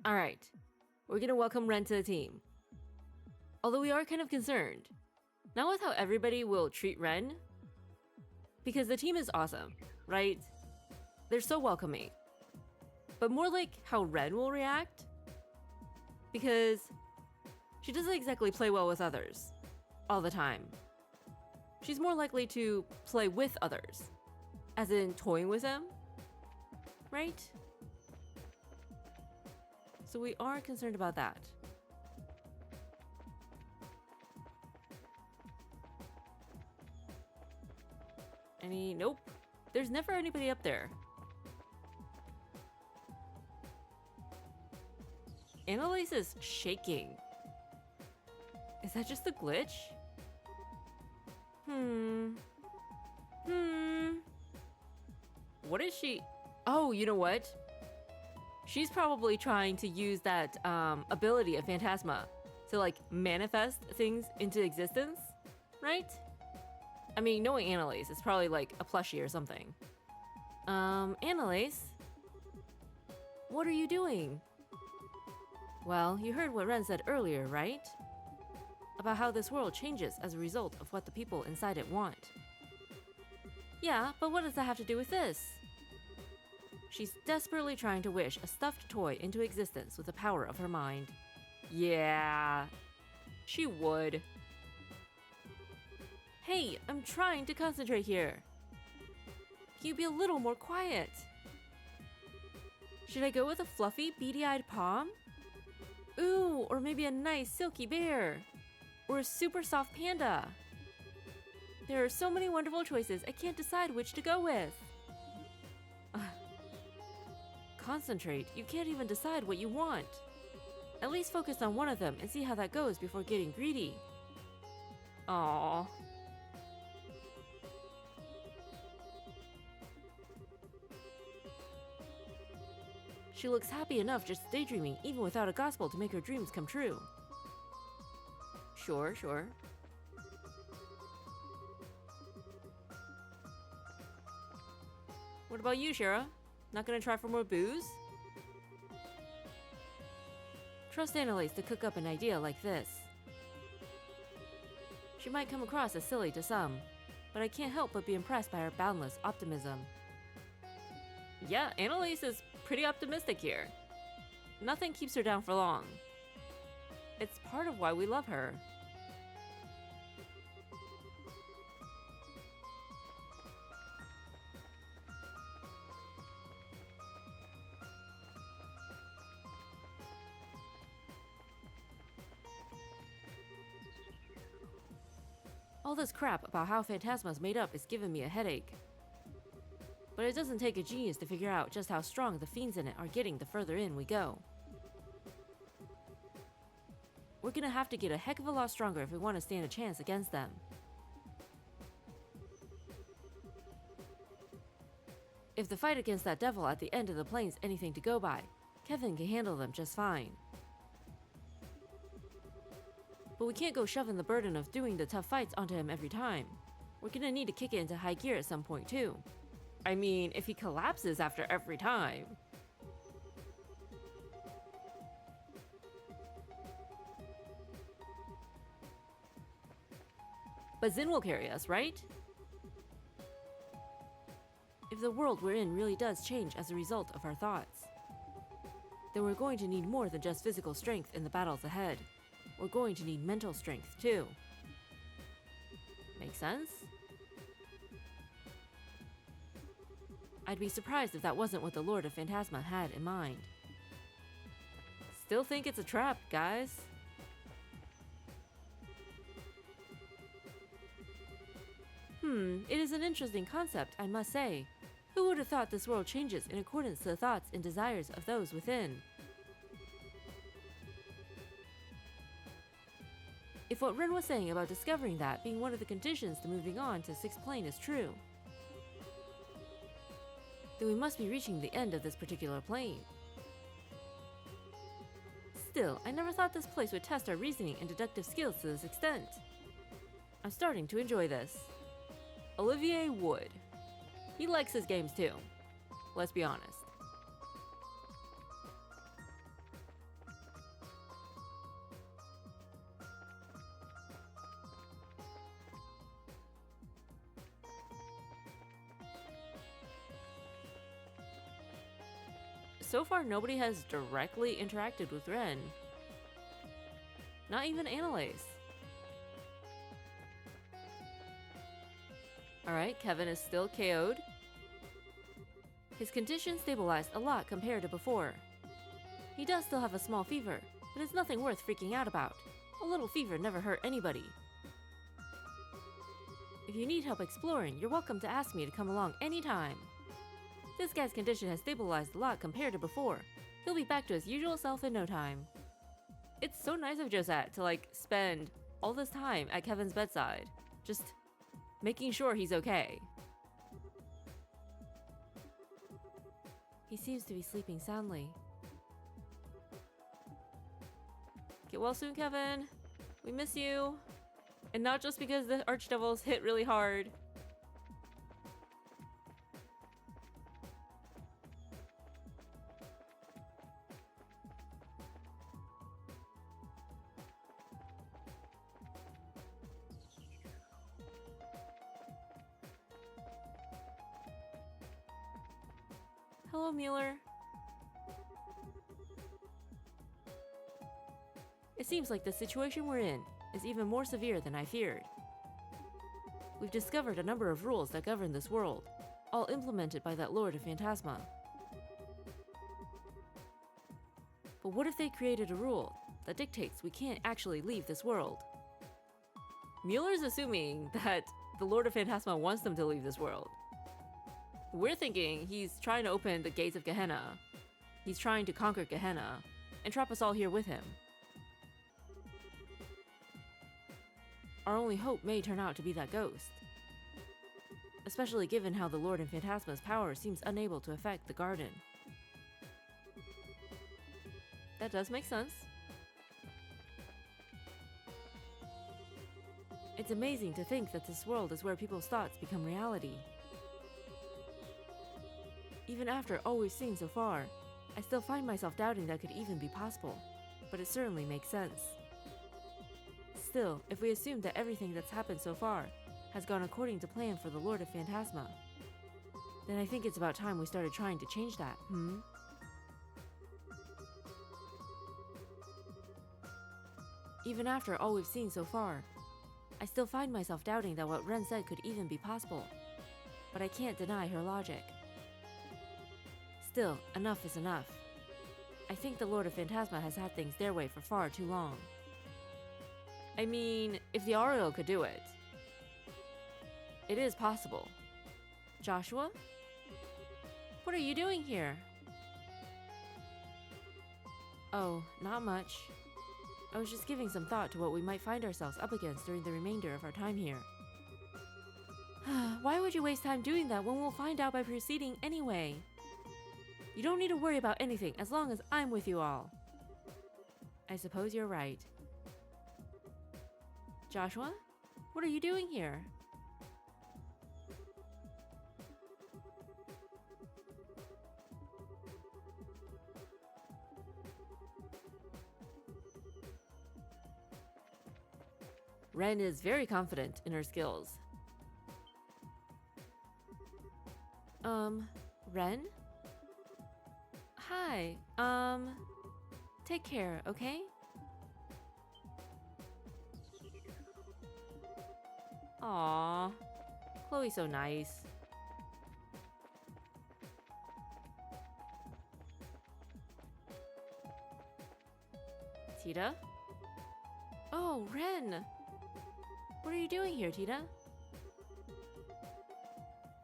Alright, we're gonna welcome Ren to the team. Although we are kind of concerned. Not with how everybody will treat Ren, because the team is awesome, right? They're so welcoming. But more like how Ren will react. Because she doesn't exactly play well with others all the time. She's more likely to play with others, as in toying with them, right? So we are concerned about that. Nope. There's never anybody up there. Annalise is shaking. Is that just a glitch? What is she? Oh, you know what? She's probably trying to use that ability of Phantasma to like manifest things into existence, right? I mean, knowing Annalise, it's probably like a plushie or something. Annalise? What are you doing? Well, you heard what Ren said earlier, right? About how this world changes as a result of what the people inside it want. Yeah, but what does that have to do with this? She's desperately trying to wish a stuffed toy into existence with the power of her mind. Yeah, she would. Hey, I'm trying to concentrate here. Can you be a little more quiet? Should I go with a fluffy, beady-eyed palm? Ooh, or maybe a nice, silky bear. Or a super soft panda. There are so many wonderful choices, I can't decide which to go with. Concentrate, you can't even decide what you want. At least focus on one of them and see how that goes before getting greedy. Aww. She looks happy enough just daydreaming even without a gospel to make her dreams come true. Sure. What about you, Shara? Not gonna try for more booze? Trust Annalise to cook up an idea like this. She might come across as silly to some, but I can't help but be impressed by her boundless optimism. Yeah, Annalise is pretty optimistic here. Nothing keeps her down for long. It's part of why we love her. All this crap about how Phantasma's made up is giving me a headache. But it doesn't take a genius to figure out just how strong the fiends in it are getting the further in we go. We're gonna have to get a heck of a lot stronger if we want to stand a chance against them. If the fight against that devil at the end of the plane's anything to go by, Kevin can handle them just fine. But we can't go shoving the burden of doing the tough fights onto him every time. We're gonna need to kick it into high gear at some point too. I mean, if he collapses after every time. But Zin will carry us, right? If the world we're in really does change as a result of our thoughts, then we're going to need more than just physical strength in the battles ahead. We're going to need mental strength too. Make sense? I'd be surprised if that wasn't what the Lord of Phantasma had in mind. Still think it's a trap, guys. It is an interesting concept, I must say. Who would have thought this world changes in accordance to the thoughts and desires of those within? If what Ren was saying about discovering that being one of the conditions to moving on to 6th plane is true, then we must be reaching the end of this particular plane. Still, I never thought this place would test our reasoning and deductive skills to this extent. I'm starting to enjoy this. Olivier would. He likes his games too. Let's be honest. so far nobody has directly interacted with Ren. Not even Annalise. Alright, Kevin is still KO'd. His condition stabilized a lot compared to before. He does still have a small fever, but it's nothing worth freaking out about. A little fever never hurt anybody. If you need help exploring, you're welcome to ask me to come along anytime. This guy's condition has stabilized a lot compared to before. He'll be back to his usual self in no time. It's so nice of Josette to spend all this time at Kevin's bedside, just making sure he's okay. He seems to be sleeping soundly. Get well soon, Kevin. We miss you. And not just because the Archdevils hit really hard. Hello, Mueller. It seems like the situation we're in is even more severe than I feared. We've discovered a number of rules that govern this world, all implemented by that Lord of Phantasma. But what if they created a rule that dictates we can't actually leave this world? Mueller's assuming that the Lord of Phantasma wants them to leave this world. We're thinking he's trying to open the gates of Gehenna. He's trying to conquer Gehenna and trap us all here with him. Our only hope may turn out to be that ghost. Especially given how the Lord of Phantasma's power seems unable to affect the garden. That does make sense. It's amazing to think that this world is where people's thoughts become reality. Even after all we've seen so far, I still find myself doubting that could even be possible, but it certainly makes sense. Still, if we assume that everything that's happened so far has gone according to plan for the Lord of Phantasma, then I think it's about time we started trying to change that, Even after all we've seen so far, I still find myself doubting that what Ren said could even be possible, but I can't deny her logic. Still, enough is enough. I think the Lord of Phantasma has had things their way for far too long. I mean, if the Ariel could do it, it is possible. Joshua? What are you doing here? Oh, not much. I was just giving some thought to what we might find ourselves up against during the remainder of our time here. Why would you waste time doing that when we'll find out by proceeding anyway? You don't need to worry about anything as long as I'm with you all. I suppose you're right. Joshua? What are you doing here? Ren is very confident in her skills. Ren? Hi, take care, okay? Aww, Chloe's so nice. Tita? Oh, Ren! What are you doing here, Tita?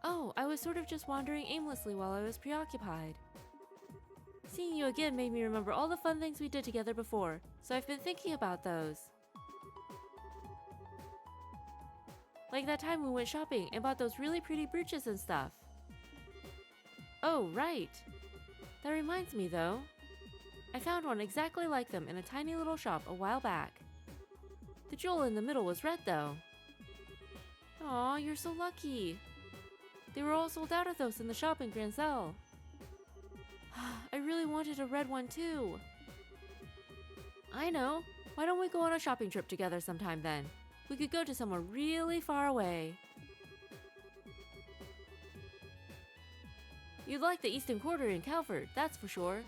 Oh, I was sort of just wandering aimlessly while I was preoccupied. Seeing you again made me remember all the fun things we did together before, so I've been thinking about those. Like that time we went shopping and bought those really pretty brooches and stuff. Oh, right. That reminds me though. I found one exactly like them in a tiny little shop a while back. The jewel in the middle was red though. Aw, you're so lucky. They were all sold out of those in the shop in Grancel. I really wanted a red one too. I know. Why don't we go on a shopping trip together sometime then? We could go to somewhere really far away. You'd like the Eastern Quarter in Calvert, that's for sure.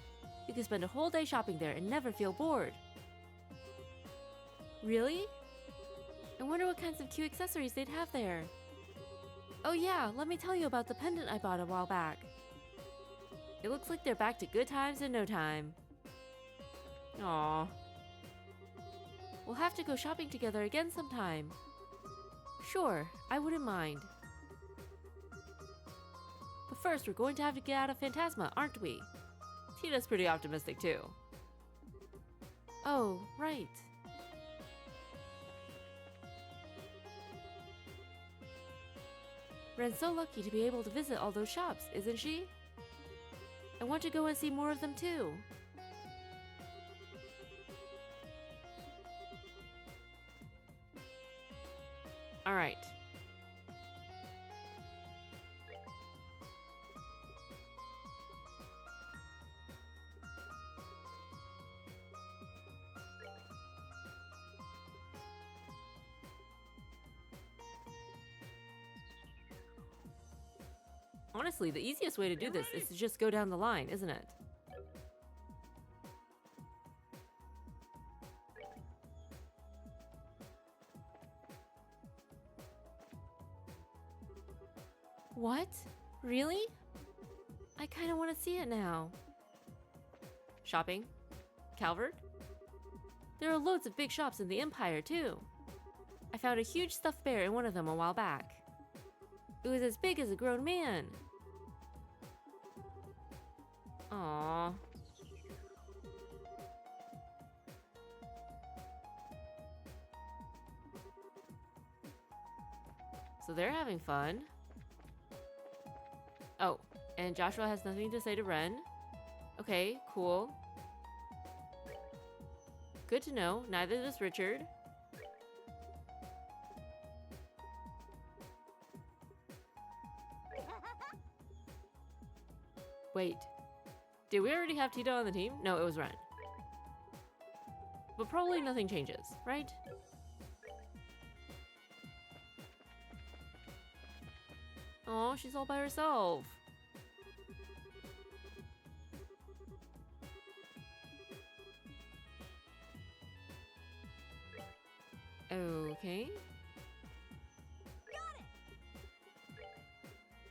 You can spend a whole day shopping there and never feel bored. Really? I wonder what kinds of cute accessories they'd have there. Oh yeah, let me tell you about the pendant I bought a while back. It looks like they're back to good times in no time. Aww. We'll have to go shopping together again sometime. Sure, I wouldn't mind. But first, we're going to have to get out of Phantasma, aren't we? Tina's pretty optimistic too. Oh, right. Ren's so lucky to be able to visit all those shops, isn't she? I want to go and see more of them too. Alright. Honestly, the easiest way to do this is to just go down the line, isn't it? What? Really? I kind of want to see it now. Shopping? Calvert? There are loads of big shops in the Empire, too. I found a huge stuffed bear in one of them a while back. It was as big as a grown man. Aww. So they're having fun. Oh, and Joshua has nothing to say to Ren. Okay, cool. Good to know, neither does Richard. Wait, did we already have Tito on the team? No, it was Ren. But probably nothing changes, right? Oh, she's all by herself. Okay.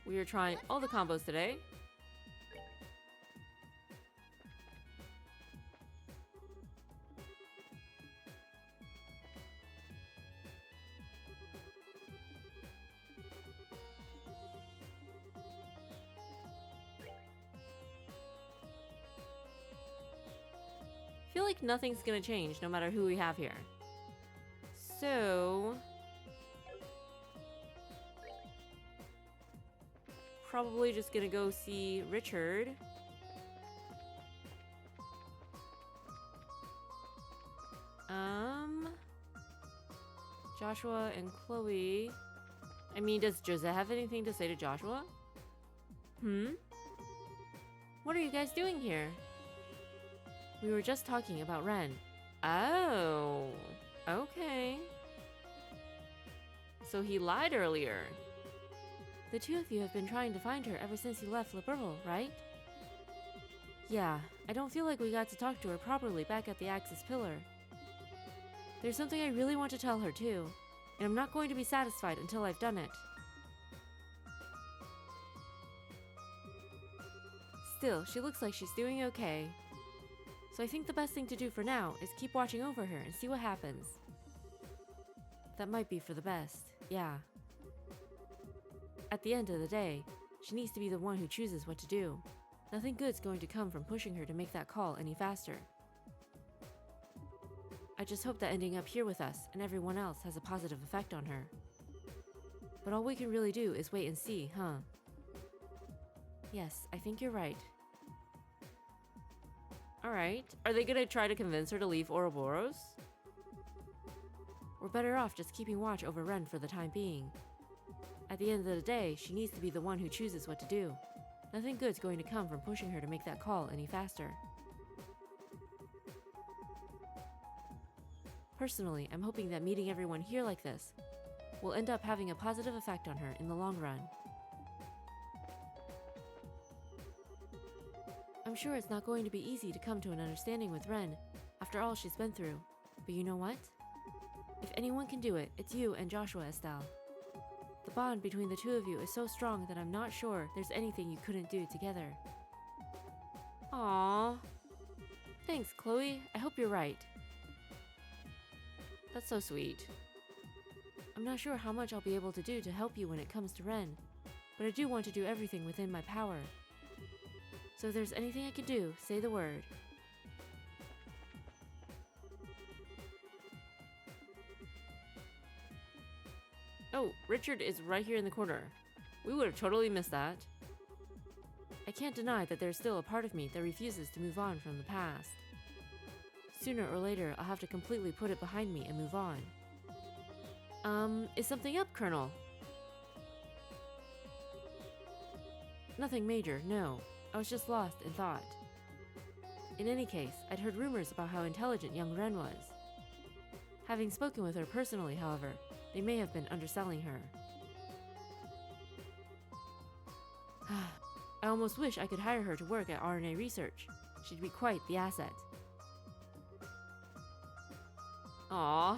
We are trying all the combos today. I feel like nothing's gonna change no matter who we have here. So probably just gonna go see Richard. Joshua and Chloe. I mean, does Jose have anything to say to Joshua? What are you guys doing here? We were just talking about Ren. Oh, okay. So he lied earlier. The two of you have been trying to find her ever since you left Liberal, right? Yeah, I don't feel like we got to talk to her properly back at the Axis Pillar. There's something I really want to tell her too, and I'm not going to be satisfied until I've done it. Still, she looks like she's doing okay. So I think the best thing to do for now is keep watching over her and see what happens. That might be for the best, yeah. At the end of the day, she needs to be the one who chooses what to do. Nothing good's going to come from pushing her to make that call any faster. I just hope that ending up here with us and everyone else has a positive effect on her. But all we can really do is wait and see, huh? Yes, I think you're right. Alright, are they gonna try to convince her to leave Ouroboros? We're better off just keeping watch over Ren for the time being. At the end of the day, she needs to be the one who chooses what to do. Nothing good's going to come from pushing her to make that call any faster. Personally, I'm hoping that meeting everyone here like this will end up having a positive effect on her in the long run. sure it's not going to be easy to come to an understanding with Ren, after all she's been through. But you know what? If anyone can do it, it's you and Joshua, Estelle. The bond between the two of you is so strong that I'm not sure there's anything you couldn't do together. Aww. Thanks, Chloe. I hope you're right. That's so sweet. I'm not sure how much I'll be able to do to help you when it comes to Ren, but I do want to do everything within my power. So if there's anything I can do, say the word. Oh, Richard is right here in the corner. We would have totally missed that. I can't deny that there's still a part of me that refuses to move on from the past. Sooner or later, I'll have to completely put it behind me and move on. Is something up, Colonel? Nothing major, no. I was just lost in thought. In any case, I'd heard rumors about how intelligent young Ren was. Having spoken with her personally, however, they may have been underselling her. I almost wish I could hire her to work at RNA research. She'd be quite the asset. Aww.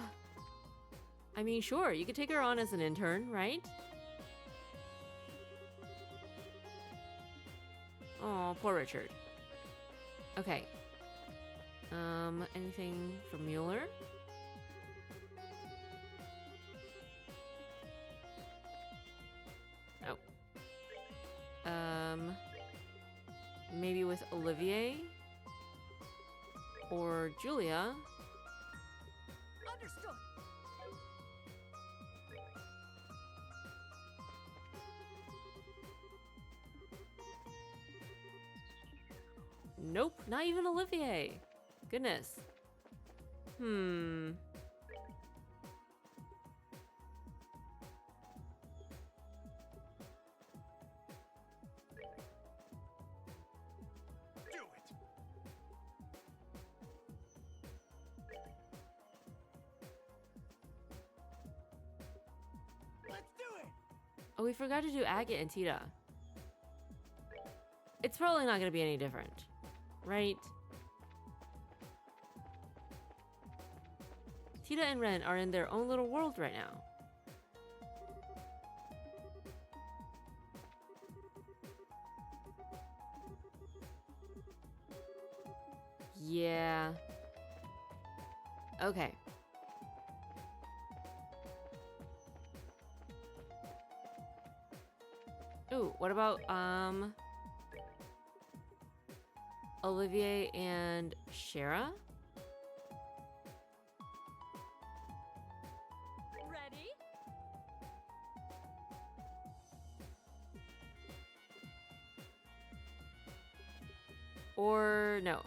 I mean, sure, you could take her on as an intern, right? Oh, poor Richard. Okay. Anything from Mueller? Oh. Maybe with Olivier? Or Julia? Understood. Nope, not even Olivier. Goodness. Do it. Let's do it. Oh, we forgot to do Agate and Tita. It's probably not going to be any different, right? Tita and Ren are in their own little world right now. Yeah. Okay. Ooh, what about, Olivier and Shara? Ready? Or no?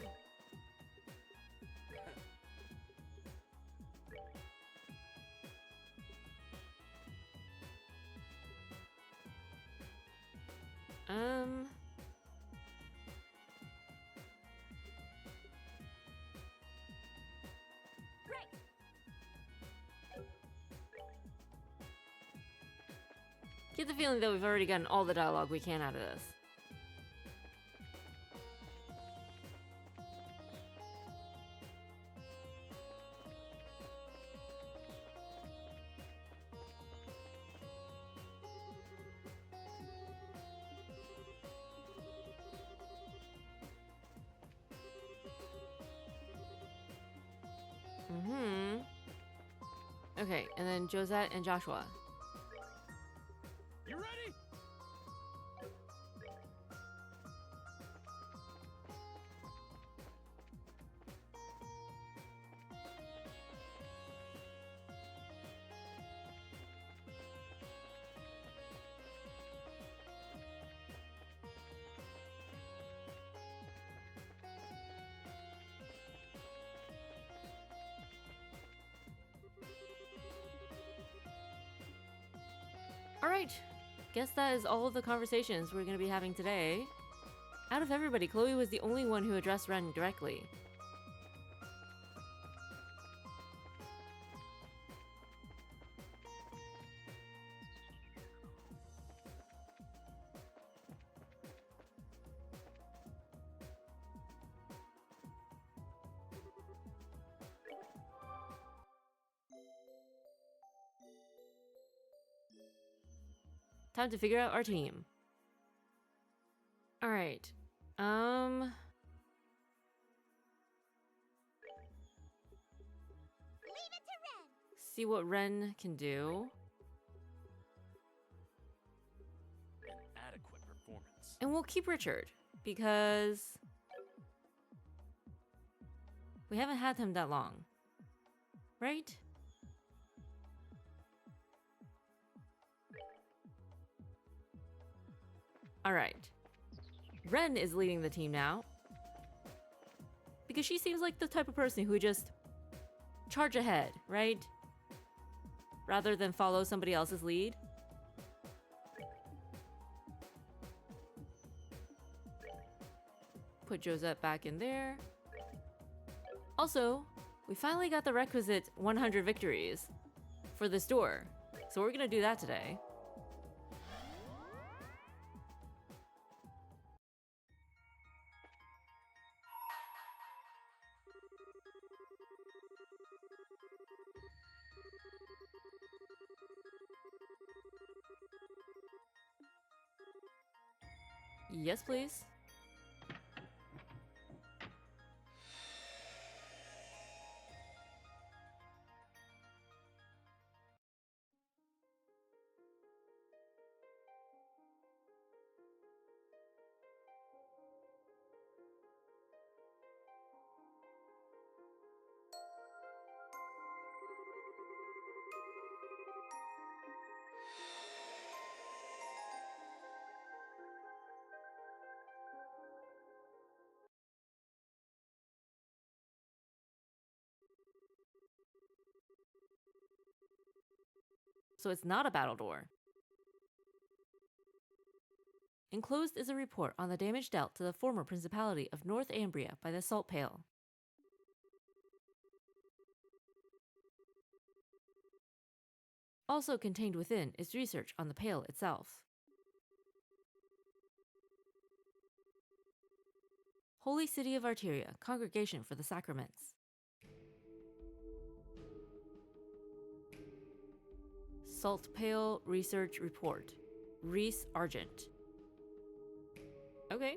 Great. Get the feeling that we've already gotten all the dialogue we can out of this. Okay, and then Josette and Joshua. You ready? Alright, guess that is all of the conversations we're going to be having today. Out of everybody, Chloe was the only one who addressed Ren directly. Time to figure out our team. Alright. See what Ren can do. An adequate performance. And we'll keep Richard, because we haven't had him that long. Right? Alright. Ren is leading the team now, because she seems like the type of person who would just charge ahead, right? Rather than follow somebody else's lead. Put Josette back in there. Also, we finally got the requisite 100 victories for this door, so we're gonna do that today. Yes, please. So it's not a battle door. Enclosed is a report on the damage dealt to the former Principality of North Ambria by the Salt Pale. Also contained within is research on the Pale itself. Holy City of Arteria, Congregation for the Sacraments. Salt Pale Research Report. Reese Argent. Okay.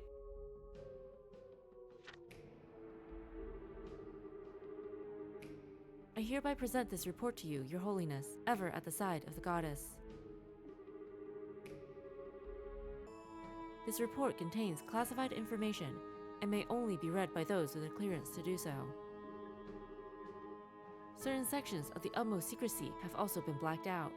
I hereby present this report to you, Your Holiness, ever at the side of the goddess. This report contains classified information and may only be read by those with a clearance to do so. Certain sections of the utmost secrecy have also been blacked out.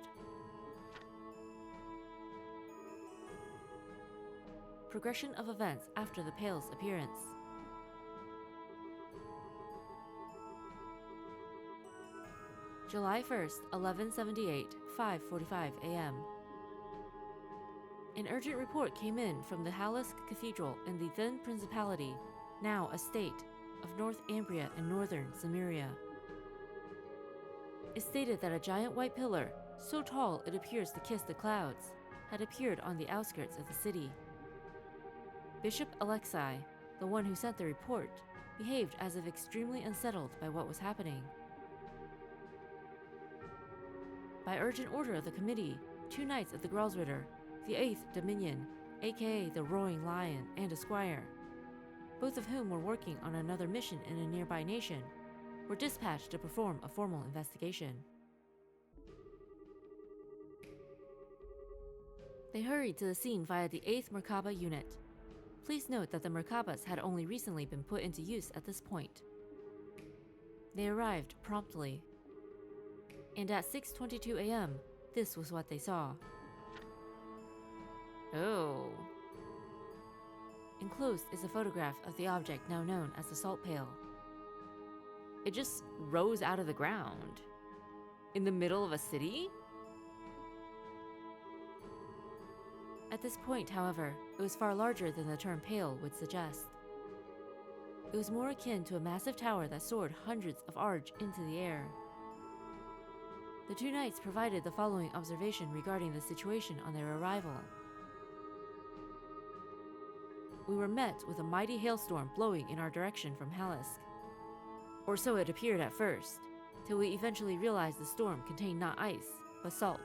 Progression of events after the Pale's appearance. July 1st, 1178, 5:45 a.m. An urgent report came in from the Halisk Cathedral in the then Principality, now a state, of North Ambria and northern Zemuria. It stated that a giant white pillar, so tall it appears to kiss the clouds, had appeared on the outskirts of the city. Bishop Alexei, the one who sent the report, behaved as if extremely unsettled by what was happening. By urgent order of the committee, 2 knights of the Gralsritter, the 8th Dominion, aka the Roaring Lion, and a squire, both of whom were working on another mission in a nearby nation, were dispatched to perform a formal investigation. They hurried to the scene via the 8th Merkaba unit. Please note that the Merkabas had only recently been put into use at this point. They arrived promptly. And at 6:22 a.m., this was what they saw. Oh. Enclosed is a photograph of the object now known as the Salt Pale. It just rose out of the ground. In the middle of a city? At this point, however, it was far larger than the term pale would suggest. It was more akin to a massive tower that soared hundreds of arge into the air. The 2 knights provided the following observation regarding the situation on their arrival. We were met with a mighty hailstorm blowing in our direction from Halisk. Or so it appeared at first, till we eventually realized the storm contained not ice, but salt.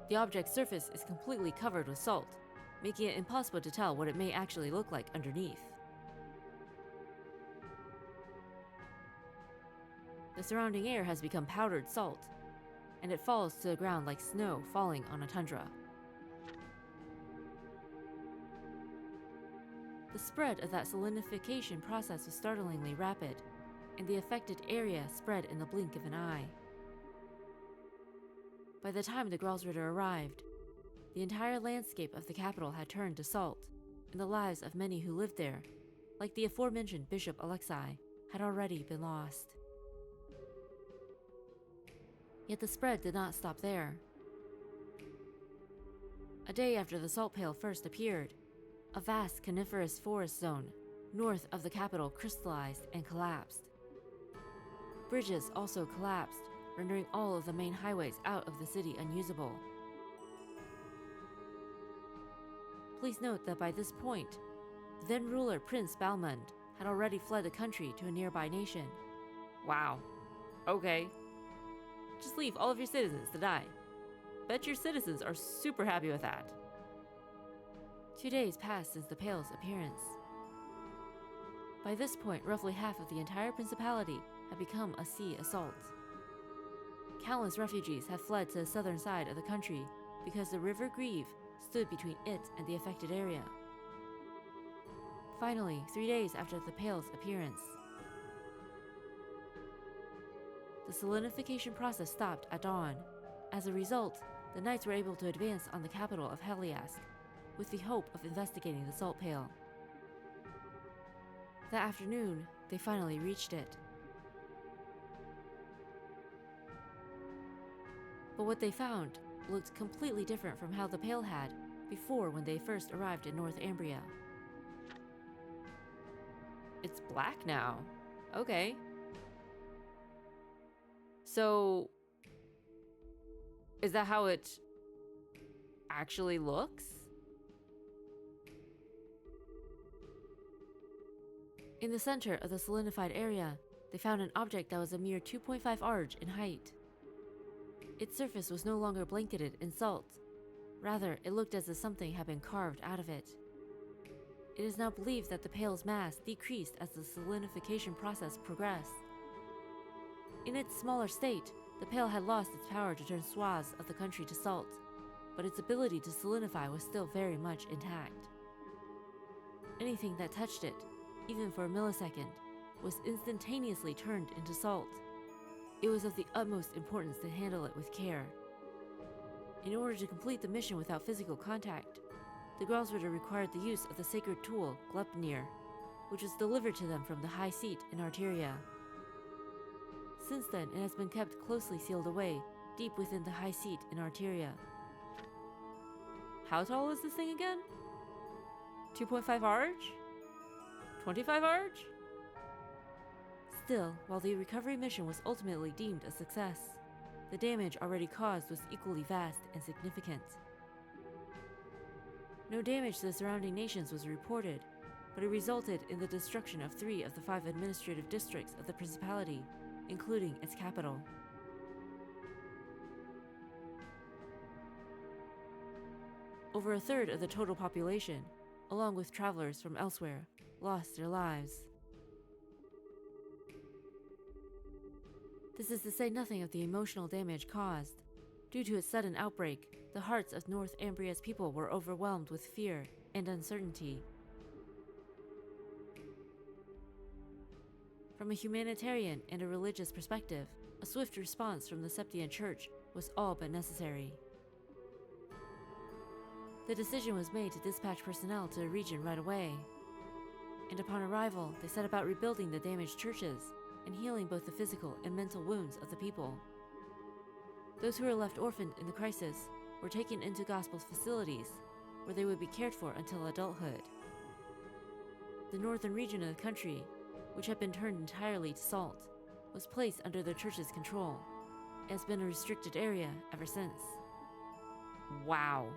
The object's surface is completely covered with salt, making it impossible to tell what it may actually look like underneath. The surrounding air has become powdered salt, and it falls to the ground like snow falling on a tundra. The spread of that solidifying process was startlingly rapid, and the affected area spread in the blink of an eye. By the time the Gralsritter arrived, the entire landscape of the capital had turned to salt, and the lives of many who lived there, like the aforementioned Bishop Alexei, had already been lost. Yet the spread did not stop there. A day after the salt pail first appeared, a vast coniferous forest zone north of the capital crystallized and collapsed. Bridges also collapsed, rendering all of the main highways out of the city unusable. Please note that by this point, the then ruler Prince Balmund had already fled the country to a nearby nation. Wow. Okay. Just leave all of your citizens to die. Bet your citizens are super happy with that. 2 days passed since the Pale's appearance. By this point, roughly half of the entire principality had become a sea of salt. Countless refugees had fled to the southern side of the country because the River Grieve stood between it and the affected area. Finally, 3 days after the Pale's appearance, the solidification process stopped at dawn. As a result, the knights were able to advance on the capital of Heliask, with the hope of investigating the salt pail. That afternoon, they finally reached it. But what they found looked completely different from how the pail had before when they first arrived in North Ambria. It's black now. Okay. So, is that how it actually looks? In the center of the solidified area, they found an object that was a mere 2.5 arge in height. Its surface was no longer blanketed in salt. Rather, it looked as if something had been carved out of it. It is now believed that the pail's mass decreased as the solidification process progressed. In its smaller state, the pail had lost its power to turn swaths of the country to salt, but its ability to solidify was still very much intact. Anything that touched it, even for a millisecond, was instantaneously turned into salt. It was of the utmost importance to handle it with care. In order to complete the mission without physical contact, the Gralsritter required the use of the sacred tool, Gleipnir, which was delivered to them from the High Seat in Arteria. Since then, it has been kept closely sealed away, deep within the High Seat in Arteria. How tall is this thing again? 2.5 arge? 25 arge? Still, while the recovery mission was ultimately deemed a success, the damage already caused was equally vast and significant. No damage to the surrounding nations was reported, but it resulted in the destruction of 3 of the 5 administrative districts of the Principality, including its capital. Over a third of the total population, along with travelers from elsewhere, lost their lives. This is to say nothing of the emotional damage caused. Due to its sudden outbreak, the hearts of North Ambria's people were overwhelmed with fear and uncertainty. From a humanitarian and a religious perspective, a swift response from the Septian Church was all but necessary. The decision was made to dispatch personnel to the region right away, and upon arrival, they set about rebuilding the damaged churches and healing both the physical and mental wounds of the people. Those who were left orphaned in the crisis were taken into Gospel's facilities, where they would be cared for until adulthood. The northern region of the country, which had been turned entirely to salt, was placed under the church's control, and has been a restricted area ever since. Wow.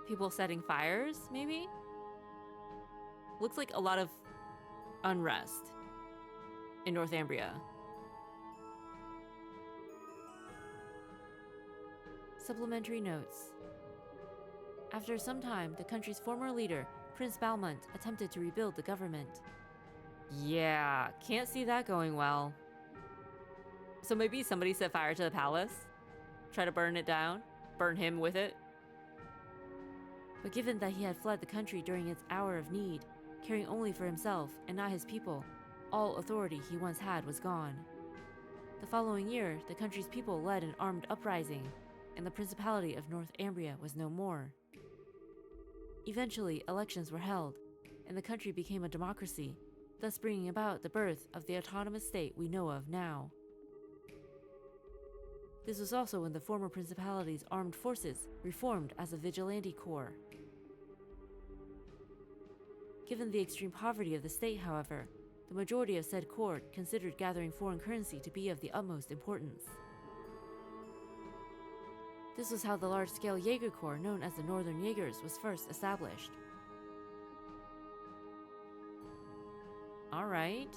People setting fires, maybe? Looks like a lot of unrest in North Ambria. Supplementary notes. After some time, the country's former leader, Prince Balmont, attempted to rebuild the government. Yeah, can't see that going well. So maybe somebody set fire to the palace? Try to burn it down? Burn him with it? But given that he had fled the country during its hour of need, caring only for himself and not his people, all authority he once had was gone. The following year, the country's people led an armed uprising, and the Principality of Northumbria was no more. Eventually, elections were held, and the country became a democracy, thus bringing about the birth of the autonomous state we know of now. This was also when the former principality's armed forces reformed as a vigilante corps. Given the extreme poverty of the state, however, the majority of said corps considered gathering foreign currency to be of the utmost importance. This was how the large-scale Jaeger Corps known as the Northern Jaegers was first established. Alright.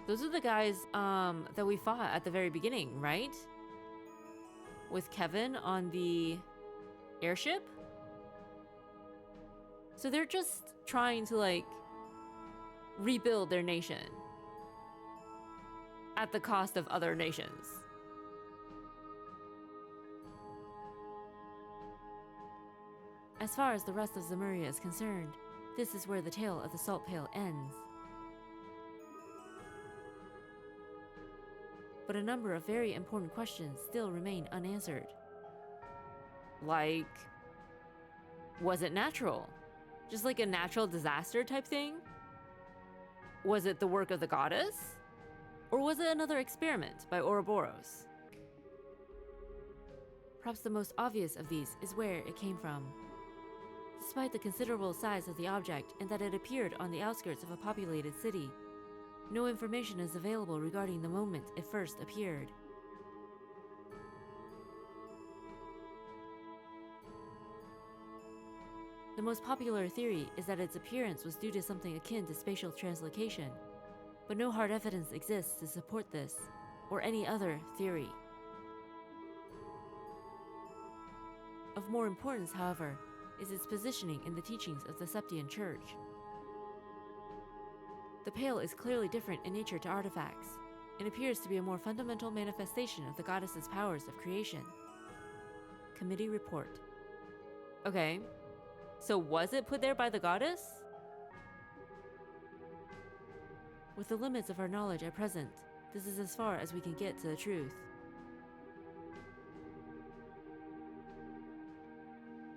Those are the guys that we fought at the very beginning, right? With Kevin on the airship? So they're just trying to, like, rebuild their nation at the cost of other nations. As far as the rest of Zemuria is concerned, this is where the tale of the Salt Pail ends. But a number of very important questions still remain unanswered. Like, was it natural? Just like a natural disaster type thing? Was it the work of the goddess? Or was it another experiment by Ouroboros? Perhaps the most obvious of these is where it came from. Despite the considerable size of the object and that it appeared on the outskirts of a populated city, no information is available regarding the moment it first appeared. The most popular theory is that its appearance was due to something akin to spatial translocation, but no hard evidence exists to support this, or any other theory. Of more importance, however, is its positioning in the teachings of the Septian Church. The pail is clearly different in nature to artifacts, and appears to be a more fundamental manifestation of the goddess's powers of creation. Committee report. Okay, so was it put there by the goddess? With the limits of our knowledge at present, this is as far as we can get to the truth.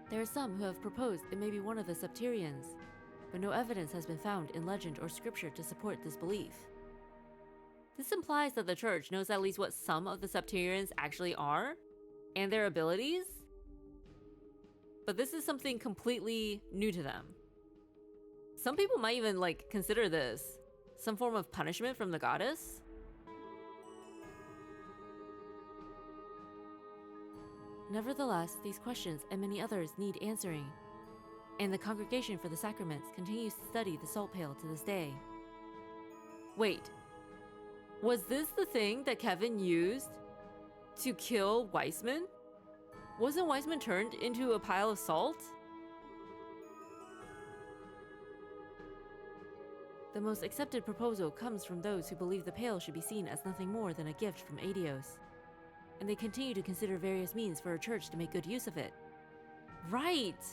There are some who have proposed it may be one of the Septarians, but no evidence has been found in legend or scripture to support this belief. This implies that the church knows at least what some of the Septarians actually are, and their abilities, but this is something completely new to them. Some people might even, like, consider this some form of punishment from the goddess. Nevertheless, these questions and many others need answering, and the Congregation for the Sacraments continues to study the Salt Pail to this day. Wait, was this the thing that Kevin used to kill Weissman? Wasn't Weissman turned into a pile of salt? The most accepted proposal comes from those who believe the pail should be seen as nothing more than a gift from Aidios, and they continue to consider various means for a church to make good use of it. Right!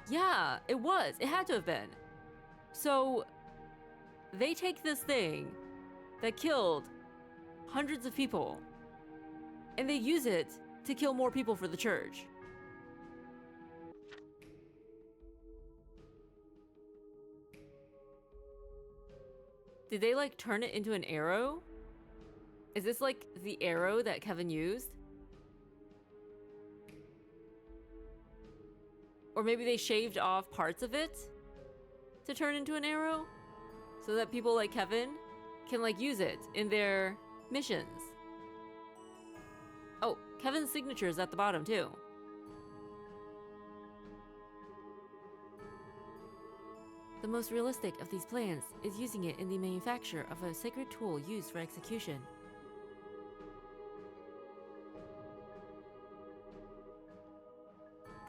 Yeah, it was. It had to have been. So, they take this thing that killed hundreds of people, and they use it to kill more people for the church. Did they, like, turn it into an arrow? Is this, like, the arrow that Kevin used? Or maybe they shaved off parts of it to turn into an arrow so that people like Kevin can, like, use it in their missions. Oh, Kevin's signature is at the bottom too. The most realistic of these plans is using it in the manufacture of a sacred tool used for execution.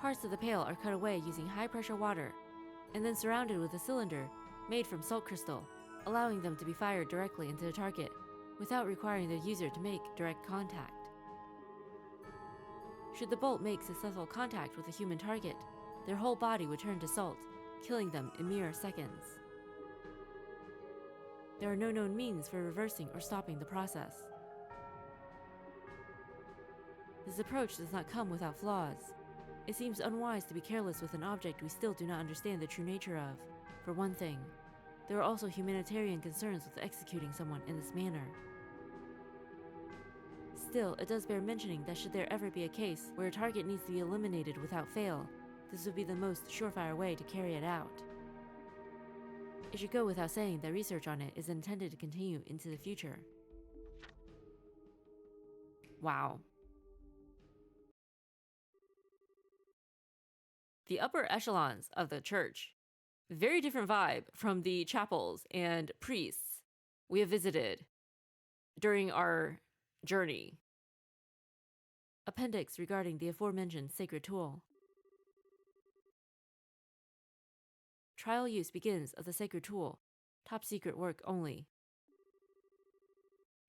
Parts of the pail are cut away using high-pressure water, and then surrounded with a cylinder made from salt crystal, allowing them to be fired directly into the target without requiring the user to make direct contact. Should the bolt make successful contact with a human target, their whole body would turn to salt, killing them in mere seconds. There are no known means for reversing or stopping the process. This approach does not come without flaws. It seems unwise to be careless with an object we still do not understand the true nature of. For one thing, there are also humanitarian concerns with executing someone in this manner. Still, it does bear mentioning that should there ever be a case where a target needs to be eliminated without fail, this would be the most surefire way to carry it out. It should go without saying that research on it is intended to continue into the future. Wow. The upper echelons of the church. Very different vibe from the chapels and priests we have visited during our journey. Appendix regarding the aforementioned sacred tool. Trial use begins of the sacred tool. Top secret work only.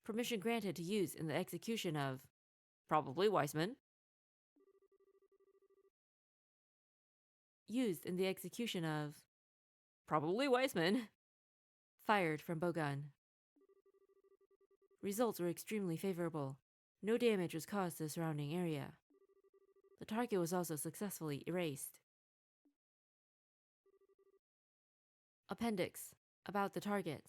Permission granted to use in the execution of probably Weissman. Used in the execution of probably Weissman. Fired from bowgun. Results were extremely favorable. No damage was caused to the surrounding area. The target was also successfully erased. Appendix about the target.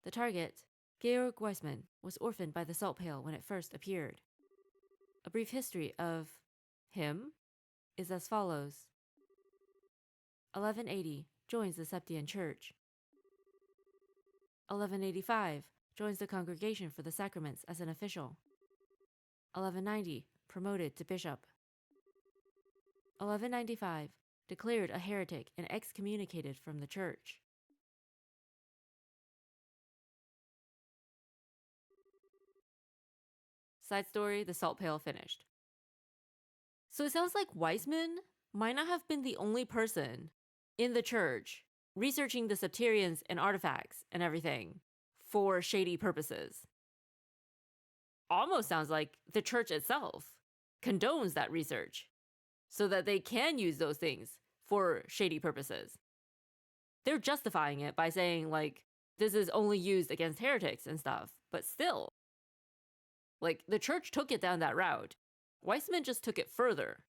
The target, Georg Weissman, was orphaned by the salt pail when it first appeared. A brief history of him is as follows. 1180, joins the Septian Church. 1185, joins the Congregation for the Sacraments as an official. 1190, promoted to bishop. 1195, declared a heretic and excommunicated from the church. Side story, the salt pail finished. So it sounds like Weissman might not have been the only person in the church researching the Septarians and artifacts and everything for shady purposes. Almost sounds like the church itself condones that research so that they can use those things for shady purposes. They're justifying it by saying, like, this is only used against heretics and stuff, but still, like, the church took it down that route. Weissman just took it further.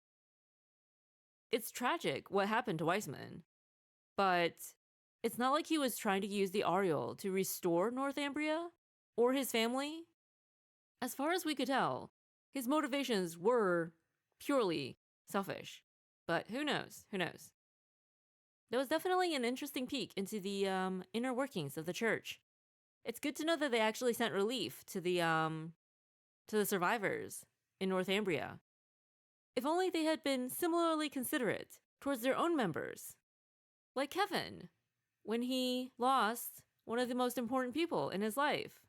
It's tragic what happened to Weissman, but it's not like he was trying to use the Ariel to restore Northumbria or his family. As far as we could tell, his motivations were purely selfish, but who knows? Who knows? That was definitely an interesting peek into the inner workings of the church. It's good to know that they actually sent relief to the survivors in Northumbria. If only they had been similarly considerate towards their own members. Like Kevin, when he lost one of the most important people in his life.